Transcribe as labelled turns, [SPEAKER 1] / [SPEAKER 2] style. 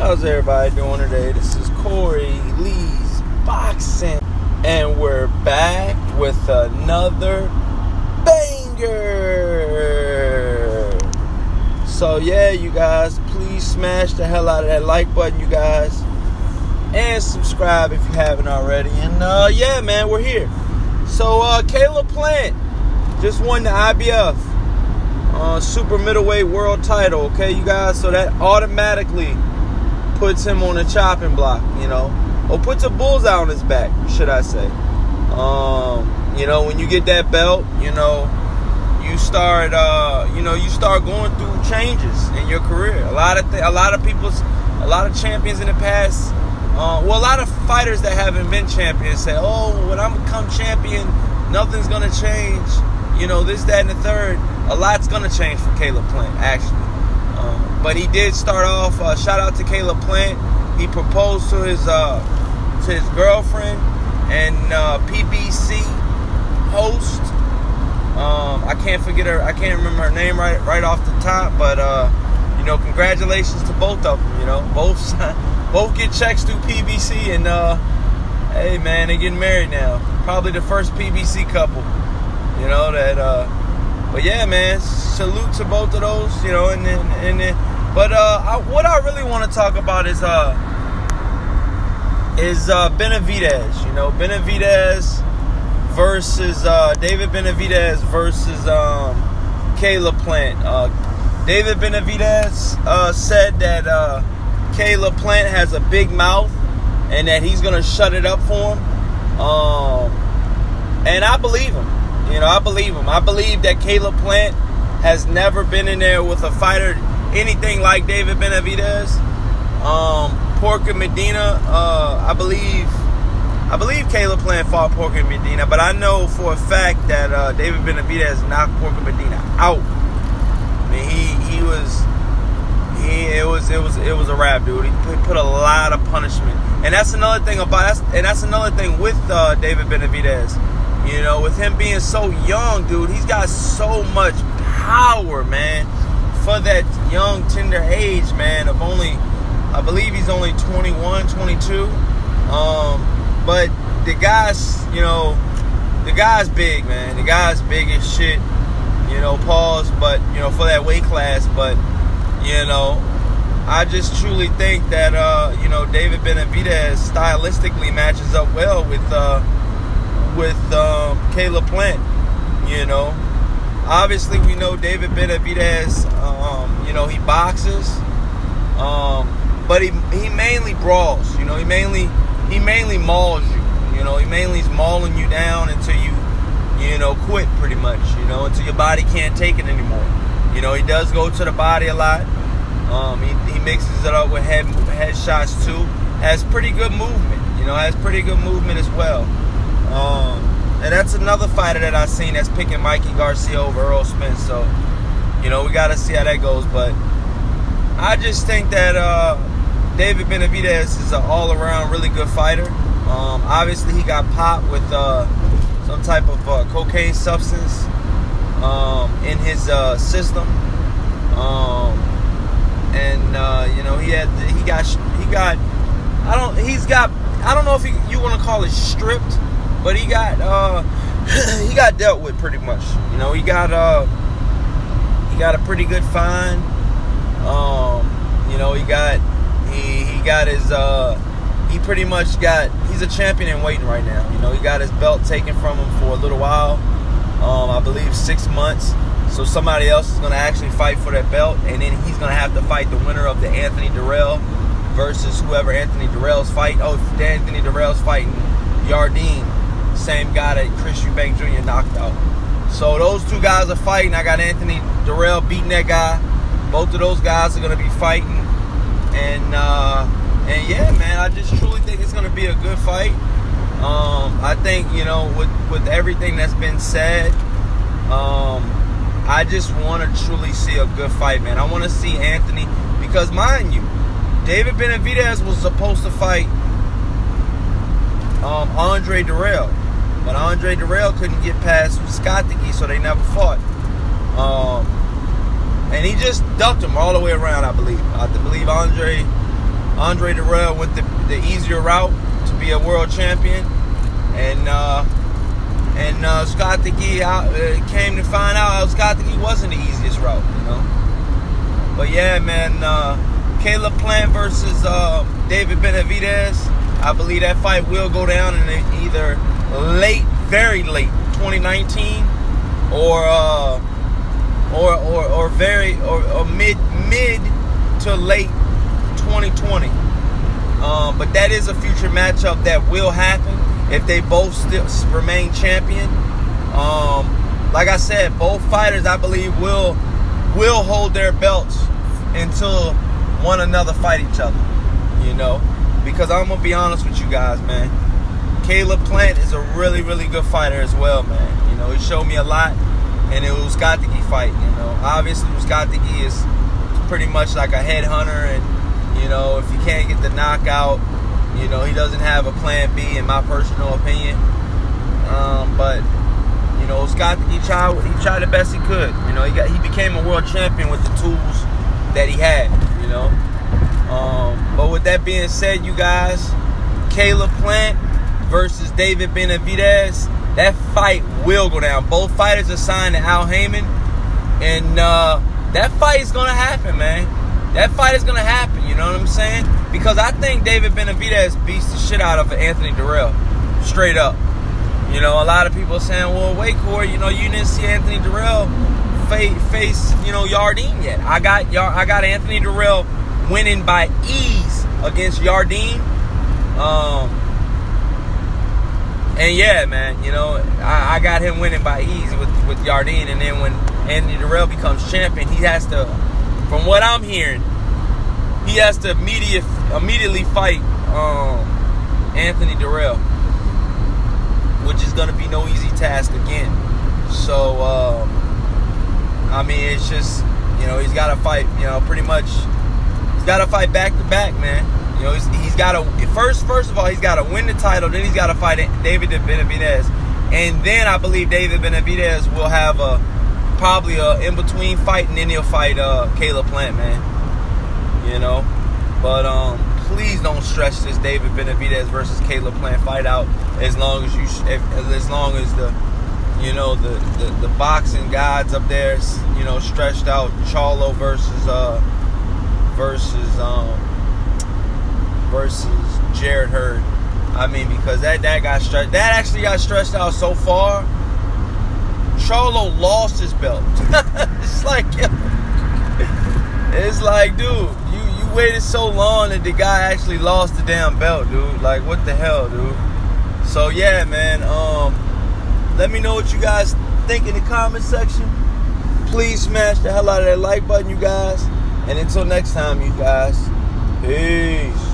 [SPEAKER 1] How's everybody doing today? This is Corey Lee's Boxing, and we're back with another banger. So yeah, you guys, please smash the hell out of that like button, you guys, and subscribe if you haven't already. And yeah, man, we're here. So Caleb Plant just won the IBF super middleweight world title. Okay, you guys, so that automatically puts him on the chopping block, or puts a bullseye on his back, should I say. When you get that belt, you start going through changes in your career. A lot of champions in the past, a lot of fighters that haven't been champions say, oh, when I become champion, nothing's gonna change. This, that, and the third. A lot's gonna change for Caleb Plant, actually. But he did start off. Shout out to Caleb Plant. He proposed to his girlfriend and PBC host. I can't forget her. I can't remember her name right off the top. But congratulations to both of them. Both get checks through PBC, and hey, man, they're getting married now. Probably the first PBC couple. But yeah, man, salute to both of those. But what I really want to talk about is Benavidez. Benavidez versus David Benavidez versus Caleb Plant. David Benavidez said that Caleb Plant has a big mouth and that he's gonna shut it up for him. And I believe him. I believe him. I believe that Caleb Plant has never been in there with a fighter anything like David Benavidez. Porker Medina, I believe Caleb Plant fought Porker Medina, but I know for a fact that David Benavidez knocked Porker Medina out. I mean, it was a wrap, dude. He put a lot of punishment, and that's another thing with David Benavidez. With him being so young, dude, he's got so much power, man, for that young, tender age, man, I believe he's only 21, 22. But the guy's big, man. The guy's big as shit, pause, but, for that weight class. But, I just truly think that, David Benavidez stylistically matches up well with Caleb Plant. Obviously we know David Benavidez, he boxes, but he mainly brawls. He mainly mauls you. He mainly is mauling you down until you quit, pretty much. Until your body can't take it anymore. He does go to the body a lot. He mixes it up with head shots too. Has pretty good movement. Has pretty good movement as well. And that's another fighter that I've seen that's picking Mikey Garcia over Earl Spence. So, we got to see how that goes. But I just think that David Benavidez is an all-around really good fighter. Obviously, he got popped with some type of cocaine substance in his system. I don't know if you want to call it stripped, but he got dealt with pretty much. He got a pretty good fine. He's a champion in waiting right now. He got his belt taken from him for a little while. I believe 6 months. So somebody else is going to actually fight for that belt, and then he's going to have to fight the winner of the Anthony Durrell versus whoever Anthony Durrell's fighting. Oh, Anthony Durrell's fighting Yardine, same guy that Chris Eubank Jr. knocked out. So those two guys are fighting. I got Anthony Durrell beating that guy. Both of those guys are going to be fighting. And yeah, man, I just truly think it's going to be a good fight. I think, with everything that's been said, I just want to truly see a good fight, man. I want to see Anthony, because mind you, David Benavidez was supposed to fight Andre Durrell, but Andre Durrell couldn't get past Scotticky, so they never fought. And he just ducked him all the way around, I believe. I believe Andre Andre Dirrell went the easier route to be a world champion, and Scott DeGee came to find out Scott DeGee wasn't the easiest route, you know. But yeah, man, Caleb Plant versus David Benavidez. I believe that fight will go down in either late, very late 2019, or mid to late 2020. But that is a future matchup that will happen if they both still remain champion. Like I said, both fighters, I believe, will hold their belts until one another fight each other, you know. Because I'm going to be honest with you guys, man. Caleb Plant is a really, really good fighter as well, man. You know, he showed me a lot, and it was Scott DeGee fight, you know. Obviously, Scott DeGee is pretty much like a headhunter, and, you know, if he can't get the knockout, you know, he doesn't have a plan B, in my personal opinion. But, you know, Scott DeGee tried the best he could. You know, he became a world champion with the tools that he had, you know. But with that being said, you guys, Caleb Plant versus David Benavidez, that fight will go down. Both fighters are signed to Al Heyman, and that fight is going to happen, man. That fight is going to happen, you know what I'm saying? Because I think David Benavidez beats the shit out of Anthony Dirrell, straight up. You know, a lot of people are saying, well, wait, Corey, you know, you didn't see Anthony Dirrell face, you know, Yarden yet. I got Anthony Dirrell winning by ease against Yarden. And yeah, man, you know, I got him winning by ease with Yarden. And then when Anthony Dirrell becomes champion, he has to, from what I'm hearing, he has to immediately fight Anthony Dirrell, which is going to be no easy task again. So, I mean, it's just, you know, he's got to fight, you know, pretty much, he's got to fight back to back, man. You know, he's got to, first of all, he's got to win the title, then he's got to fight David Benavidez. And then I believe David Benavidez will have probably a in-between fight, and then he'll fight Caleb Plant, man. You know? But please don't stretch this David Benavidez versus Caleb Plant fight out as long as the, you know, the boxing gods up there, you know, stretched out Charlo versus Jared Hurd. I mean, because that actually got stretched out so far. Charlo lost his belt. It's like, dude, you waited so long that the guy actually lost the damn belt, dude. Like, what the hell, dude? So yeah, man. Let me know what you guys think in the comment section. Please smash the hell out of that like button, you guys. And until next time, you guys. Peace.